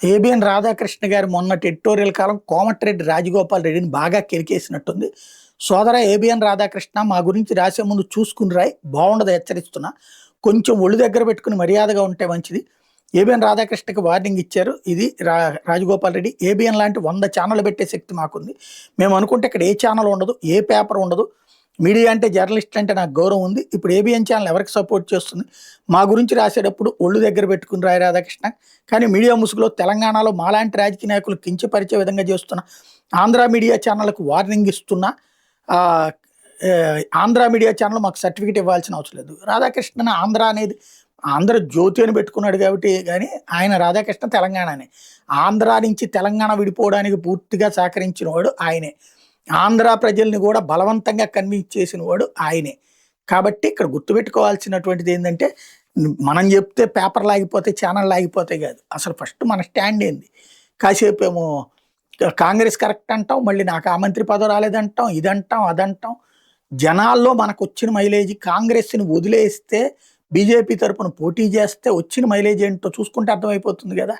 ABN Radhakrishna గారు మొన్నటి editorial కాలం కోమటిరెడ్డి రాజగోపాల్ రెడ్డిని బాగా కెలికేసినట్టుంది. సోదర ఏబిఎన్ రాధాకృష్ణ, మా గురించి రాసే ముందు చూసుకుని రాయి, బాగుండదు హెచ్చరిస్తున్నా. కొంచెం ఒళ్ళు దగ్గర పెట్టుకుని మర్యాదగా ఉంటే మంచిది. ఏబిఎన్ రాధాకృష్ణకి వార్నింగ్ ఇచ్చారు. ఇది రాజగోపాల్ రెడ్డి. ఏబిఎన్ లాంటి 100 ఛానళ్ళు పెట్టే శక్తి మాకుంది. మేము అనుకుంటే ఇక్కడ ఏ ఛానల్ ఉండదు, ఏ పేపర్ ఉండదు. మీడియా అంటే, జర్నలిస్ట్ అంటే నాకు గౌరవం ఉంది. ఇప్పుడు ఏబిఎన్ ఛానల్ ఎవరికి సపోర్ట్ చేస్తుంది? మా గురించి రాసేటప్పుడు ఒళ్ళు దగ్గర పెట్టుకుని రాయి రాధాకృష్ణ. కానీ మీడియా ముసుగులో తెలంగాణలో మాలాంటి రాజకీయ నాయకులు కించపరిచే విధంగా చేస్తున్న ఆంధ్ర మీడియా ఛానళ్ళకు వార్నింగ్ ఇస్తున్నా. ఆంధ్ర మీడియా ఛానల్ మాకు సర్టిఫికేట్ ఇవ్వాల్సిన అవసరం లేదు. రాధాకృష్ణ ఆంధ్ర అనేది ఆంధ్ర జ్యోతి అని పెట్టుకున్నాడు కాబట్టి, కానీ ఆయన రాధాకృష్ణ తెలంగాణనే. ఆంధ్ర నుంచి తెలంగాణ విడిపోవడానికి పూర్తిగా సహకరించిన వాడు ఆయనే. ఆంధ్ర ప్రజల్ని కూడా బలవంతంగా కన్విన్స్ చేసిన వాడు ఆయనే. కాబట్టి ఇక్కడ గుర్తుపెట్టుకోవాల్సినటువంటిది ఏంటంటే, మనం చెప్తే పేపర్ లాగిపోతే, ఛానల్ లాగిపోతే కాదు. అసలు ఫస్ట్ మన స్టాండ్ ఏంది? కాసేపు ఏమో కాంగ్రెస్ కరెక్ట్ అంటాం, మళ్ళీ నాకు ఆ మంత్రి పదవి రాలేదంటాం, ఇదంటాం అదంటాం. జనాల్లో మనకు వచ్చిన మైలేజ్, కాంగ్రెస్ని వదిలేస్తే బీజేపీ తరపున పోటీ చేస్తే వచ్చిన మైలేజ్ ఏంటో చూసుకుంటే అర్థమైపోతుంది కదా.